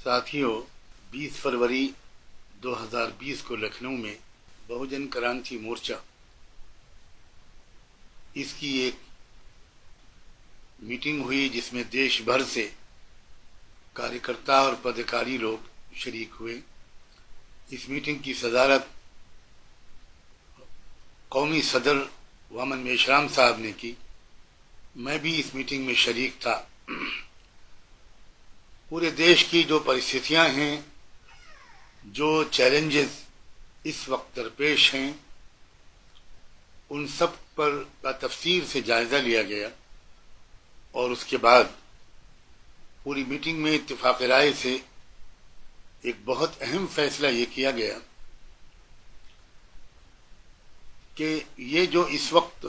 ساتھیوں، 20 فروری 2020 کو لکھنؤ میں بہوجن کرانتی مورچہ اس کی ایک میٹنگ ہوئی جس میں دیش بھر سے کاریہ اور پدکاری لوگ شریک ہوئے۔ اس میٹنگ کی صدارت قومی صدر وامن میشرام صاحب نے کی۔ میں بھی اس میٹنگ میں شریک تھا۔ پورے دیش کی جو پرستھتیاں ہیں، جو چیلنجز اس وقت درپیش ہیں، ان سب پر تفصیل سے جائزہ لیا گیا اور اس کے بعد پوری میٹنگ میں اتفاق رائے سے ایک بہت اہم فیصلہ یہ کیا گیا کہ یہ جو اس وقت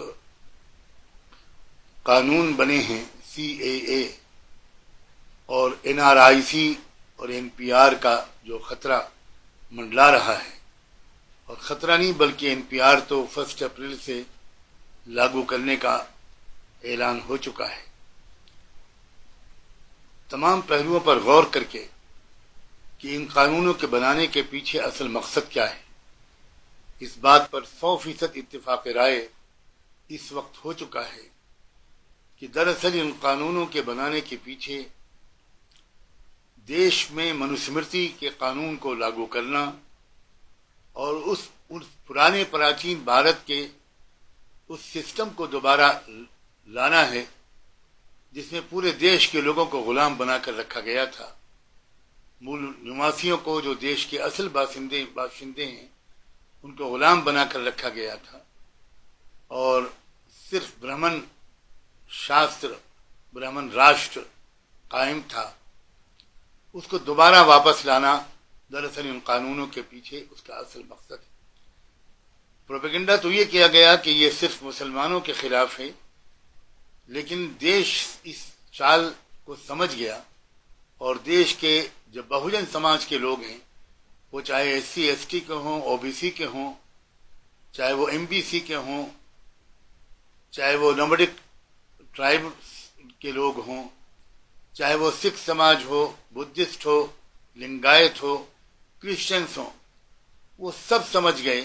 قانون بنے ہیں CAA اور NRIC اور NPR کا جو خطرہ منڈلا رہا ہے، اور خطرہ نہیں بلکہ NPR تو 1 اپریل سے لاگو کرنے کا اعلان ہو چکا ہے۔ تمام پہلوؤں پر غور کر کے کہ ان قانونوں کے بنانے کے پیچھے اصل مقصد کیا ہے، اس بات پر 100% اتفاق رائے اس وقت ہو چکا ہے کہ دراصل ان قانونوں کے بنانے کے پیچھے دیش میں منوسمرتی کے قانون کو لاگو کرنا اور اس پرانے پراچین بھارت کے اس سسٹم کو دوبارہ لانا ہے جس میں پورے دیش کے لوگوں کو غلام بنا کر رکھا گیا تھا۔ مول نواسیوں کو، جو دیش کے اصل باشندے ہیں، ان کو غلام بنا کر رکھا گیا تھا، اور صرف برہمن شاستر، برہمن راشٹر قائم تھا۔ اس کو دوبارہ واپس لانا دراصل ان قانونوں کے پیچھے اس کا اصل مقصد ہے۔ پروپیگنڈا تو یہ کیا گیا کہ یہ صرف مسلمانوں کے خلاف ہے، لیکن دیش اس چال کو سمجھ گیا، اور دیش کے جو بہوجن سماج کے لوگ ہیں، وہ چاہے SC ST کے ہوں، OBC کے ہوں، چاہے وہ MBC کے ہوں، چاہے وہ نومڈک ٹرائب کے لوگ ہوں، چاہے وہ سکھ سماج ہو، بدھسٹ ہو، لنگایت ہو، کرسچنس ہوں، وہ سب سمجھ گئے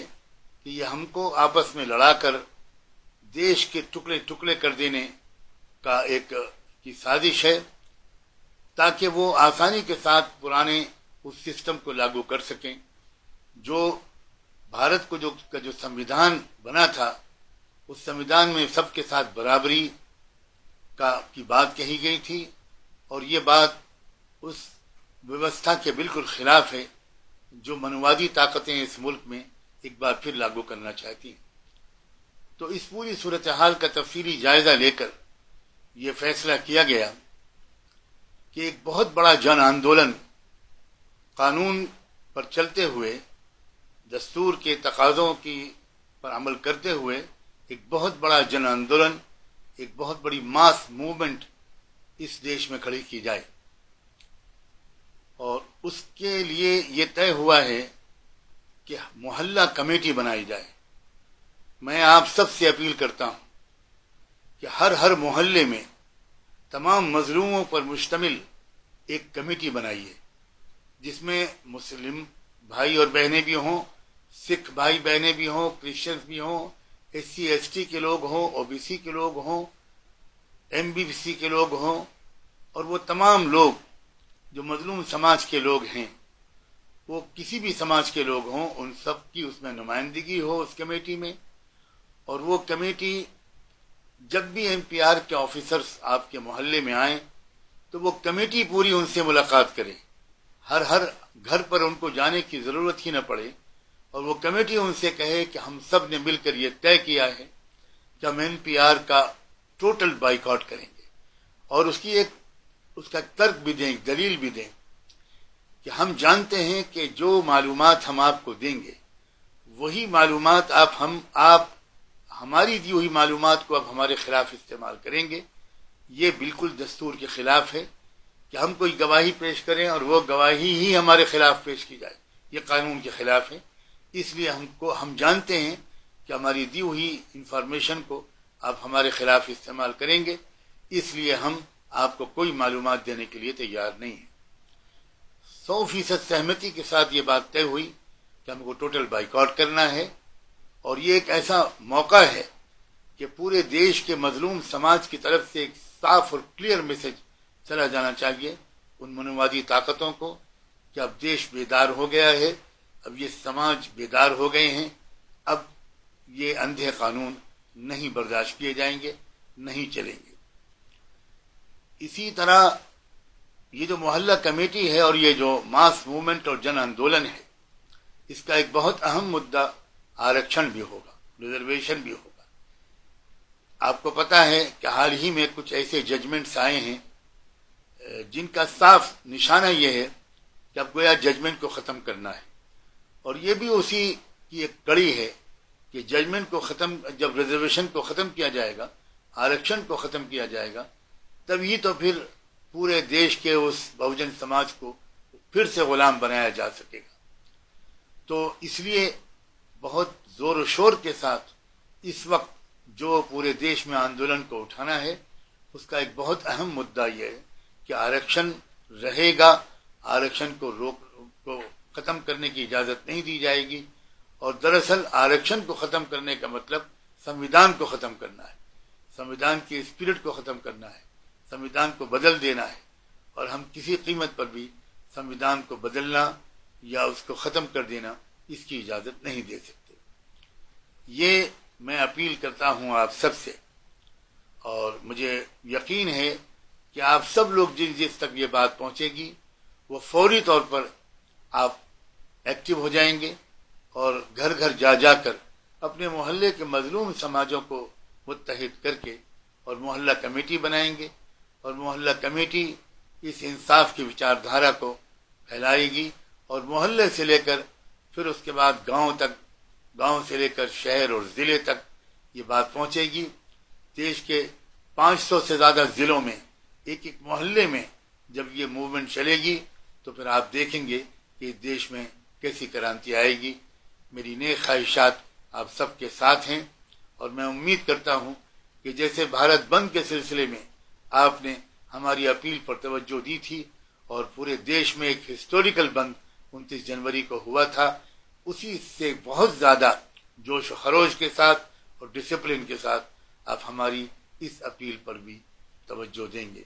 کہ یہ ہم کو آپس میں لڑا کر دیش کے ٹکڑے ٹکڑے کر دینے کا ایک کی سازش ہے، تاکہ وہ آسانی کے ساتھ پرانے اس سسٹم کو لاگو کر سکیں جو بھارت کو جو سمویدھان بنا تھا، اس سمویدھان میں سب کے ساتھ برابری کی بات کہی گئی تھی، اور یہ بات اس ویوستھا کے بالکل خلاف ہے جو منووادی طاقتیں اس ملک میں ایک بار پھر لاگو کرنا چاہتی ہیں۔ تو اس پوری صورتحال کا تفصیلی جائزہ لے کر یہ فیصلہ کیا گیا کہ ایک بہت بڑا جن آندولن قانون پر چلتے ہوئے، دستور کے تقاضوں پر عمل کرتے ہوئے، ایک بہت بڑا جن آندولن، ایک بہت بڑی ماس موومنٹ اس دیش میں کھڑی کی جائے، اور اس کے لیے یہ طے ہوا ہے کہ محلہ کمیٹی بنائی جائے۔ میں آپ سب سے اپیل کرتا ہوں کہ ہر محلے میں تمام مظلوموں پر مشتمل ایک کمیٹی بنائیے، جس میں مسلم بھائی اور بہنیں بھی ہوں، سکھ بھائی بہنیں بھی ہوں، کرسچنس بھی ہوں، SC ST کے لوگ ہوں، OBC کے لوگ ہوں، MBC کے لوگ ہوں، اور وہ تمام لوگ جو مظلوم سماج کے لوگ ہیں، وہ کسی بھی سماج کے لوگ ہوں، ان سب کی اس میں نمائندگی ہو اس کمیٹی میں، اور وہ کمیٹی جب بھی NPR کے آفیسرز آپ کے محلے میں آئیں تو وہ کمیٹی پوری ان سے ملاقات کرے، ہر گھر پر ان کو جانے کی ضرورت ہی نہ پڑے، اور وہ کمیٹی ان سے کہے کہ ہم سب نے مل کر یہ طے کیا ہے کہ ہم NPR کا ٹوٹل بائیکاٹ کریں گے، اور اس کا ترک بھی دیں، دلیل بھی دیں کہ ہم جانتے ہیں کہ جو معلومات ہم آپ کو دیں گے، وہی معلومات آپ ہماری دی ہوئی معلومات کو اب ہمارے خلاف استعمال کریں گے۔ یہ بالکل دستور کے خلاف ہے کہ ہم کوئی گواہی پیش کریں اور وہ گواہی ہی ہمارے خلاف پیش کی جائے، یہ قانون کے خلاف ہے۔ اس لیے ہم جانتے ہیں کہ ہماری دی ہوئی انفارمیشن کو آپ ہمارے خلاف استعمال کریں گے، اس لیے ہم آپ کو کوئی معلومات دینے کے لیے تیار نہیں ہیں۔ 100% سہمتی کے ساتھ یہ بات طے ہوئی کہ ہم کو ٹوٹل بائیکاٹ کرنا ہے، اور یہ ایک ایسا موقع ہے کہ پورے دیش کے مظلوم سماج کی طرف سے ایک صاف اور کلیئر میسج چلا جانا چاہیے ان منوادی طاقتوں کو کہ اب دیش بیدار ہو گیا ہے، اب یہ سماج بیدار ہو گئے ہیں، اب یہ اندھے قانون نہیں برداشت کیے جائیں گے، نہیں چلیں گے۔ اسی طرح یہ جو محلہ کمیٹی ہے اور یہ جو ماس موومنٹ اور جن آندولن ہے، اس کا ایک بہت اہم مدعا آرکشن بھی ہوگا، ریزرویشن بھی ہوگا۔ آپ کو پتا ہے کہ حال ہی میں کچھ ایسے ججمنٹس آئے ہیں جن کا صاف نشانہ یہ ہے کہ اب گویا ججمنٹ کو ختم کرنا ہے، اور یہ بھی اسی کی ایک کڑی ہے کہ ججمنٹ کو ختم، جب ریزرویشن کو ختم کیا جائے گا، آرکشن کو ختم کیا جائے گا، تبھی تو پھر پورے دیش کے اس بہوجن سماج کو پھر سے غلام بنایا جا سکے گا۔ تو اس لیے بہت زور و شور کے ساتھ اس وقت جو پورے دیش میں آندولن کو اٹھانا ہے، اس کا ایک بہت اہم مدعا یہ ہے کہ آرکشن رہے گا، آرکشن کو ختم کرنے کی اجازت نہیں دی جائے گی، اور دراصل آرکشن کو ختم کرنے کا مطلب سمویدھان کو ختم کرنا ہے، سمویدھان کی اسپرٹ کو ختم کرنا ہے، سمویدھان کو بدل دینا ہے، اور ہم کسی قیمت پر بھی سمویدھان کو بدلنا یا اس کو ختم کر دینا اس کی اجازت نہیں دے سکتے۔ یہ میں اپیل کرتا ہوں آپ سب سے، اور مجھے یقین ہے کہ آپ سب لوگ جس تک یہ بات پہنچے گی وہ فوری طور پر آپ ایکٹیو ہو جائیں گے، اور گھر گھر جا جا کر اپنے محلے کے مظلوم سماجوں کو متحد کر کے اور محلہ کمیٹی بنائیں گے، اور محلہ کمیٹی اس انصاف کی وچار دھارا کو پھیلائے گی، اور محلے سے لے کر پھر اس کے بعد گاؤں تک، گاؤں سے لے کر شہر اور ضلع تک یہ بات پہنچے گی۔ دیش کے 500 سے زیادہ ضلعوں میں ایک ایک محلے میں جب یہ موومنٹ چلے گی تو پھر آپ دیکھیں گے کہ دیش میں کیسی کرانتی آئے گی۔ میری نیک خواہشات آپ سب کے ساتھ ہیں، اور میں امید کرتا ہوں کہ جیسے بھارت بند کے سلسلے میں آپ نے ہماری اپیل پر توجہ دی تھی، اور پورے دیش میں ایک ہسٹوریکل بند 29 جنوری کو ہوا تھا، اسی سے بہت زیادہ جوش و خروش کے ساتھ اور ڈسپلن کے ساتھ آپ ہماری اس اپیل پر بھی توجہ دیں گے۔